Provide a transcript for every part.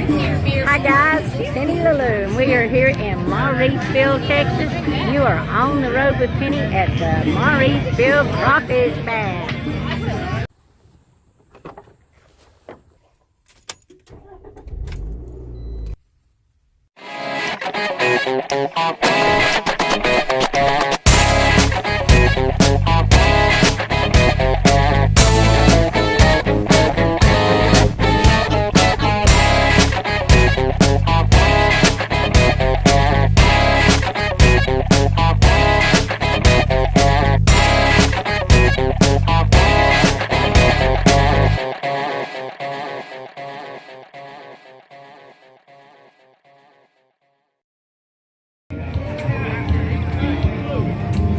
Hi guys, Penny Lulu, and we are here in Mauriceville, Texas. You are on the road with Penny at the Mauriceville Crawfish Bash.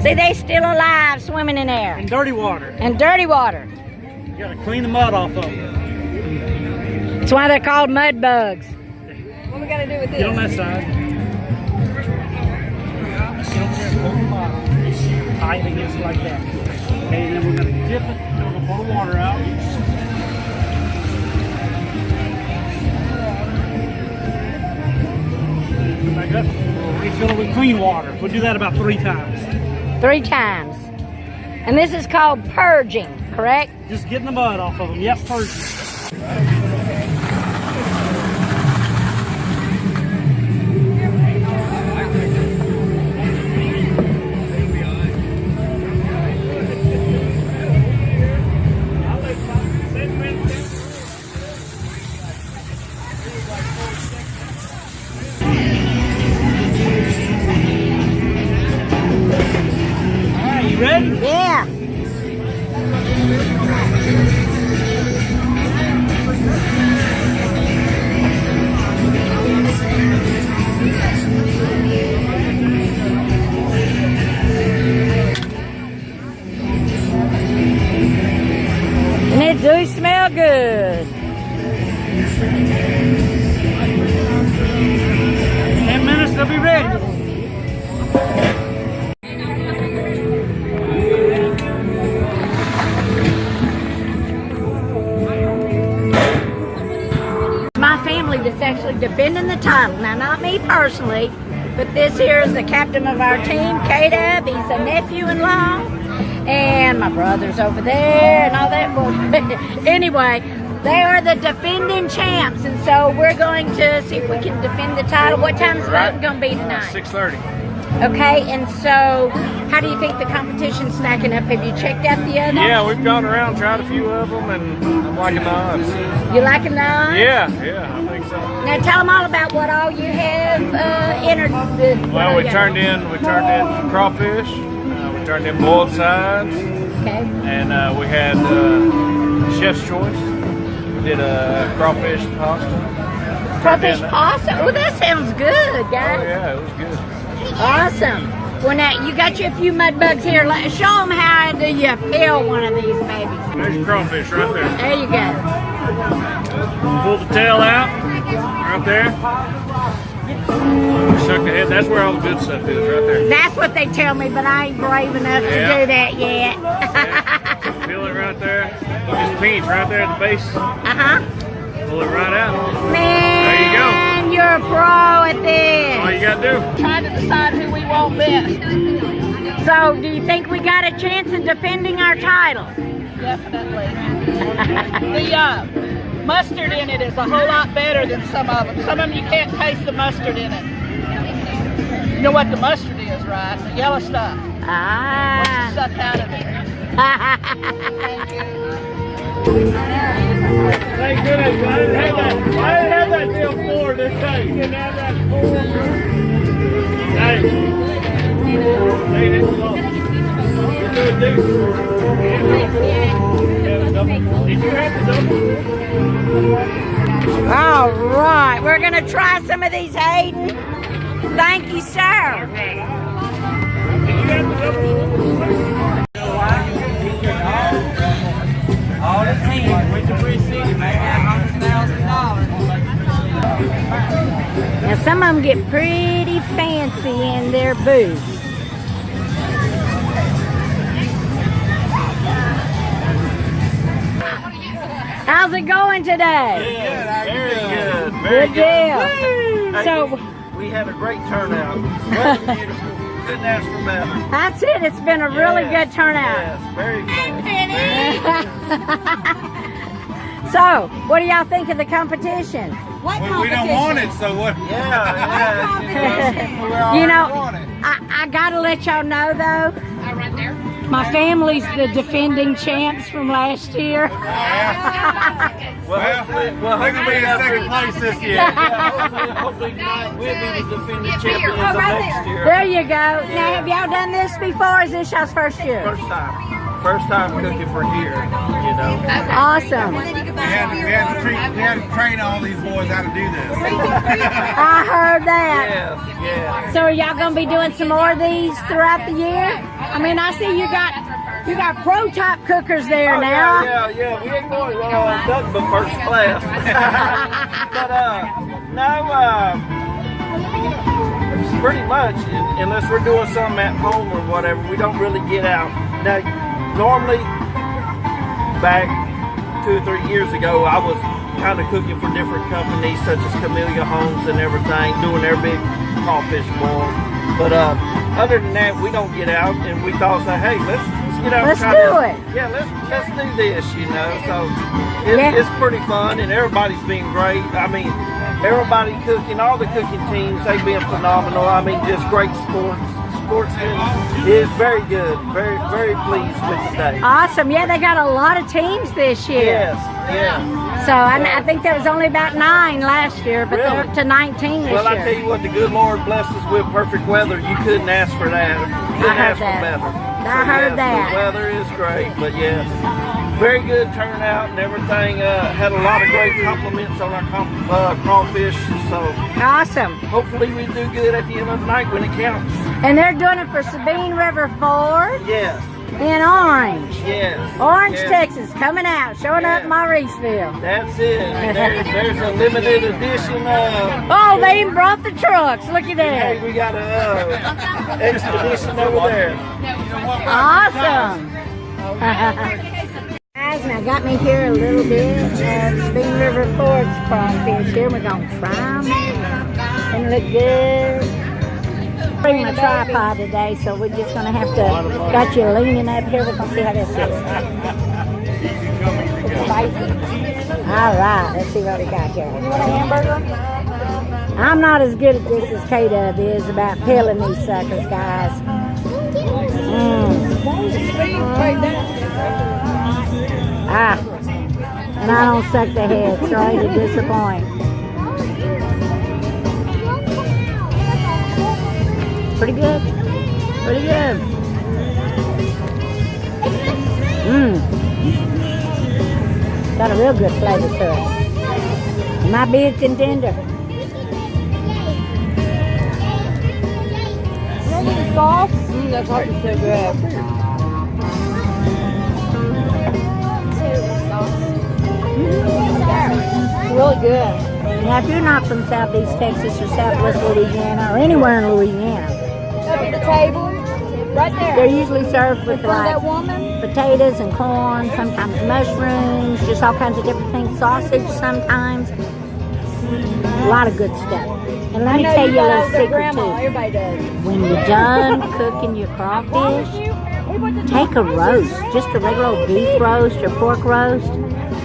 See, they still alive swimming in there. In dirty water. In dirty water. You gotta clean the mud off of them. That's why they're called Mudbugs. What we gotta do with this? Get on that side. Tight against it like that. Okay, and then we're gonna dip it. Then we're gonna pour the water out. Back up. We'll refill it with clean water. We'll do that about 3 times. 3 times. And this is called purging, correct? Just getting the mud off of them. Yep, purging. You ready? Yeah. And it do smell good. 10 minutes, they'll be ready. My family that's actually defending the title. Now, not me personally, but this here is the captain of our team, K-Dub. He's a nephew-in-law, and my brother's over there and all that. Well, anyway, they are the defending champs, and so we're going to see if we can defend the title. What time is the voting going to be tonight? 6:30. Okay, and so how do you think the competition's stacking up? Have you checked out the others? Yeah, we've gone around, tried a few of them, and I'm liking the odds. You liking the odds? Yeah, I think so. Now tell them all about what all you have entered. Well, we turned in crawfish, we turned in boiled sides, Okay. and we had chef's choice. We did a crawfish pasta. Crawfish pasta? Oh, that sounds good, Oh guys. yeah, it was good. Awesome. Well, now, you got your few mud bugs here. Show them how do you peel one of these babies. There's your crawfish right there. There you go. Pull the tail out, right there. Suck the head. That's where all the good stuff is, right there. That's what they tell me, but I ain't brave enough to do that yet. Yeah. Peel it right there. Just pinch right there at the base. Uh-huh. Pull it right out. Man, There you go. you're a pro at this. All you gotta do. Trying to decide who we want best. So, do you think we got a chance in defending our title? Definitely. The mustard in it is a whole lot better than some of them. Some of them you can't taste the mustard in it. You know what the mustard is, right? The yellow stuff. Ah. Suck out of it. Thank you. Thank goodness, I didn't have that deal before this time. You didn't have that before. Hey. Hey, this is all. You're doing this. Did you have the double? All right, we're going to try some of these, Hayden. Thank you, sir. Did you have the double? All this hand with the receipt, you make $100,000. Now, some of them get pretty fancy in their booths. How's it going today? Very good. Very Good deal. Hey, So we had a great turnout. Weather beautiful. Couldn't ask for better. that's it. It's been a really good turnout. Yes, very good. So, what do y'all think of the competition? We don't want it, so what? Yeah. You know, I gotta let y'all know though, my family's the defending champs from last year. Well, They're going to be in second place this year. hopefully tonight we'll be the defending champions of next year. There you go. Now, have y'all done this before? Is this y'all's first year? First time cooking for here, you know. Awesome. We had to train all these boys how to do this. I heard that. Yes. So are y'all gonna be doing some more of these throughout the year? I mean, I see you got pro-type cookers there now. Yeah. We ain't going nothing but first class. But pretty much, unless we're doing something at home or whatever, we don't really get out. Now, normally, back 2 or 3 years ago, I was kind of cooking for different companies such as Camellia Homes and everything, doing their big crawfish boils. But other than that, we don't get out, and we thought, hey, let's get out. Let's and do it. Yeah, let's do this, you know. So it's pretty fun, and everybody's been great. I mean, everybody cooking, all the cooking teams, they've been phenomenal. I mean, just great sportsmen is very good. Very, very pleased with the day. Awesome. Yeah, they got a lot of teams this year. Yes, yeah. So I think there was only about 9 last year, but they're up to 19 this Well, I year. tell you what, the good Lord blessed us with perfect weather. You couldn't ask for that. Couldn't ask for better. I heard that. The weather is great, but yes, very good turnout and everything. Had a lot of great compliments on our crawfish. So Awesome. hopefully we do good at the end of the night when it counts. And they're doing it for Sabine River Ford Yes, in Orange. yes. Orange, yes. Texas, coming out, showing up in Mauriceville. That's it. And there's a limited edition. Oh, they even brought the trucks. Look at Hey, that. we got a expedition over there. Awesome. Guys, now got me here a little bit of Sabine River Ford's crawfish here. We're going to try them. They look good. Bring my tripod today, so we're just going to have to, got you leaning up here. We're going to see how this is. It's spicy. All right, let's see what we got here. You want a hamburger? I'm not as good at this as K-Dub is about peeling these suckers, guys. And I don't suck the head. Sorry to disappoint. Pretty good. Pretty good. Got a real good flavor to it. My big contender. The sauce? That's hard to say good. It's really good. Now, if you're not from Southeast Texas or Southwest Louisiana or anywhere in Louisiana, At the table, right there. they're usually served with like That woman. potatoes and corn, sometimes mushrooms, just all kinds of different things. Sausage sometimes. A lot of good stuff. And let me tell you a little secret grandma. too. Everybody does. When you're done cooking your crawfish, take a roast, just a regular old beef roast or pork roast,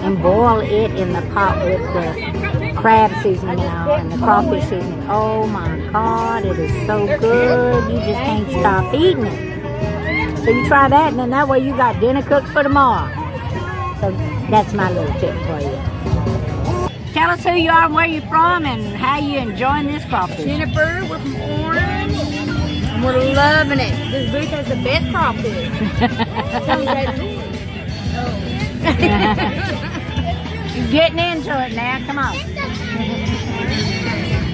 and boil it in the pot with the crab seasoning and the crawfish seasoning. Oh my God, it is so good. You just can't stop eating it. So you try that, and then that way you got dinner cooked for tomorrow. So that's my little tip for you. Tell us who you are and where you're from and how you enjoying this crawfish. Jennifer, we're from Orange. And we're loving it. This booth has the best crawfish. Sounds great. You're getting into it now. Come on.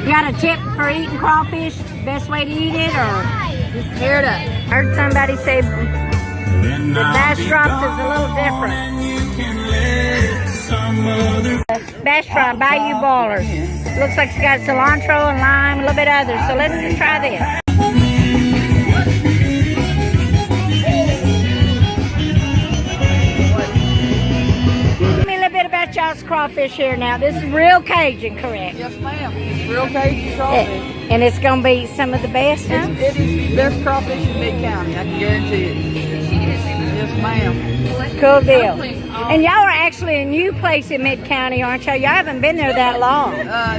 You got a tip for eating crawfish? Best way to eat it, or Just tear it up. heard somebody say the bass drops is a little different. Bass drop, Bayou Ballers. Looks like it's got cilantro and lime, a little bit of others. So let's just try this. Tell me a little bit about y'all. y'all's crawfish here now. This is real Cajun, correct? Yes, ma'am. It's real Cajun crawfish. And it's going to be some of the best, huh? It is the best crawfish in mid-county, I can guarantee it. Yes, ma'am. Cool deal. And y'all are actually a new place in Mid-County, aren't y'all? Y'all haven't been there that long.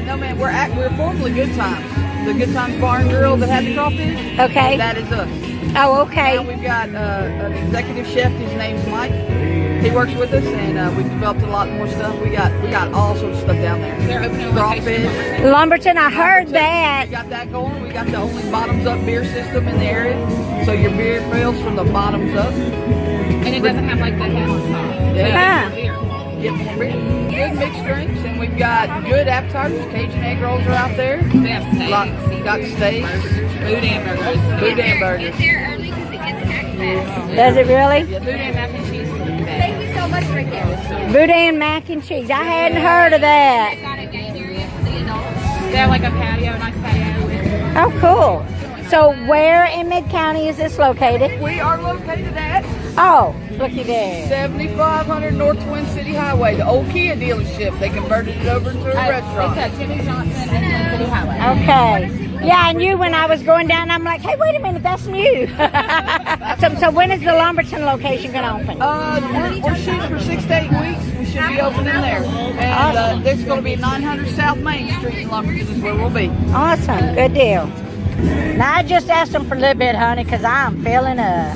No, man, we're formerly Good Times. The Good Times Bar and Grill that had the crawfish. Okay. That is us. Oh, okay. Now we've got an executive chef. His name's Mike. He works with us, and we've developed a lot more stuff. We got all sorts of stuff down there. They're opening crawfish. Lumberton, I heard that. We got that going. We got the only bottoms-up beer system in the area, so your beer fills from the bottoms up. And it doesn't have like the head on top. Yeah. Get more beer. Good mixed drinks, and we've got good appetizers. Cajun egg rolls are out there. They have steaks. Got steaks. Food and burgers. Food and burgers. Get there early because it gets packed fast. Does it really? Food and mac and cheese. Thank you so much for this. Boudin mac and cheese. I hadn't heard of that. They've got a game area for the adults. They have like a patio, a nice patio. Oh, cool. So where in Mid-County is this located? We are located at Oh, looky there. 7500 North Twin City Highway, the old Kia dealership. They converted it over into a restaurant. It's at Jimmy Johnson and Twin City Highway. Okay. Yeah, I knew when I was going down, I'm like, hey, wait a minute, that's new. so when is the Lumberton location going to open? We're shooting for 6 to 8 weeks. We should be opening there. And there's going to be 900 South Main Street in Lumberton is where we'll be. Awesome. Good deal. Now, I just asked them for a little bit, honey, because I'm filling up.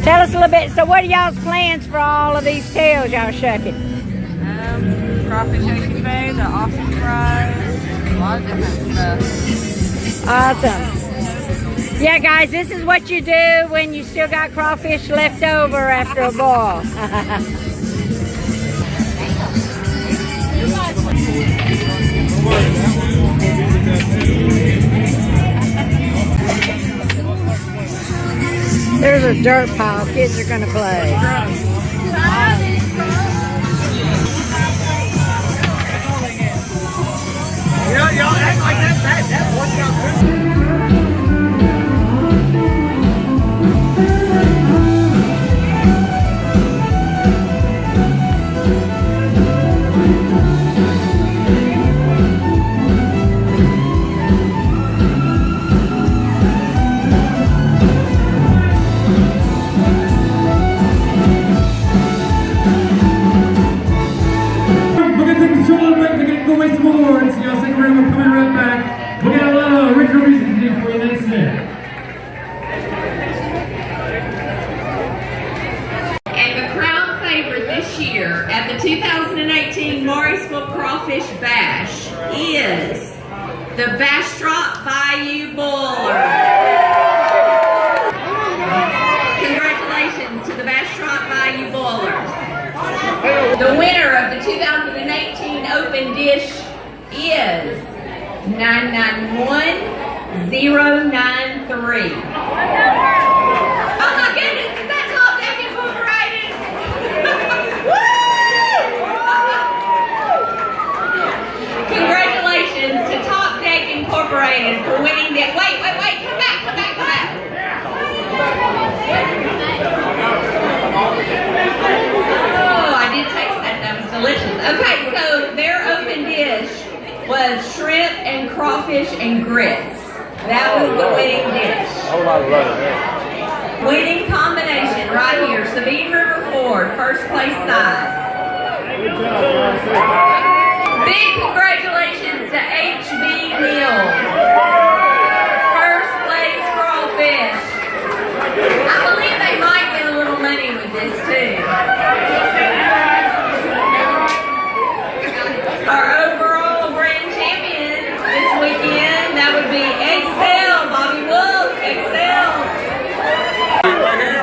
Tell us a little bit. So what are y'all's plans for all of these tails y'all shucking? Crawfish etouffee, the awesome fries, a lot of different stuff. Awesome. Yeah, guys, this is what you do when you still got crawfish left over after a boil. There's a dirt pile. Kids are going to play. Y'all act like that's what y'all do. At the 2018 Mauriceville Crawfish Bash is the Bastrop Bayou Boiler. Congratulations to the Bastrop Bayou Boilers. The winner of the 2018 Open Dish is 991093. Oh my goodness, is that Top Deck Incorporated? Congratulations to Top Deck Incorporated for winning that. Wait, come back. Oh, I did taste that. That was delicious. Okay, so their open dish was shrimp and crawfish and grits. That was the winning dish. Winning combination right here. Sabine River Ford, first place side. Big congratulations to HB Neal. First place crawfish. I believe they might get a little money with this too. Our overall grand champion this weekend, that would be Excel, Bobby Wolf, Excel. Right here.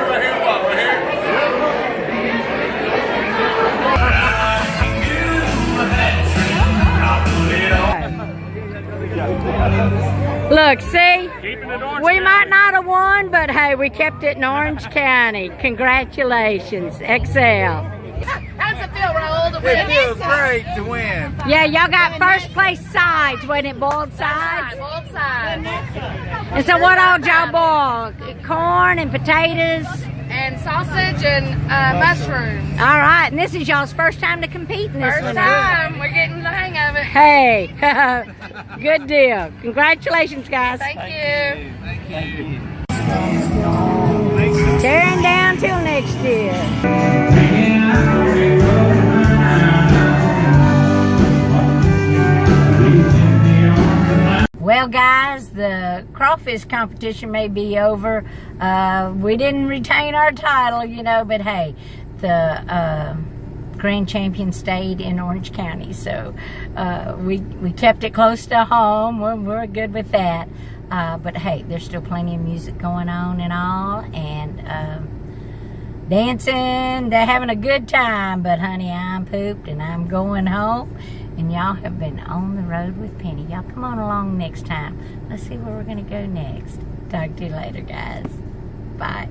Look, see? We might not have won, but hey, we kept it in Orange County. Congratulations, Excel. does it feel, Raul, to It win? feels great to win. Yeah, y'all got first place sides, wasn't it? Boiled sides? Both sides. And so what all y'all boiled? Corn and potatoes? And sausage and mushrooms. All right, and this is y'all's first time to compete in this First one. time. We're getting the hang of it. Hey, good deal. Congratulations, guys. Thank you. Tearing down till next year. Well, guys, the crawfish competition may be over. We didn't retain our title, you know, but hey, the grand champion stayed in Orange County, so we kept it close to home. We're good with that. But hey, there's still plenty of music going on and all, and dancing. They're having a good time, but honey, I'm pooped and I'm going home. And y'all have been on the road with Penny. Y'all come on along next time. Let's see where we're going to go next. Talk to you later, guys. Bye.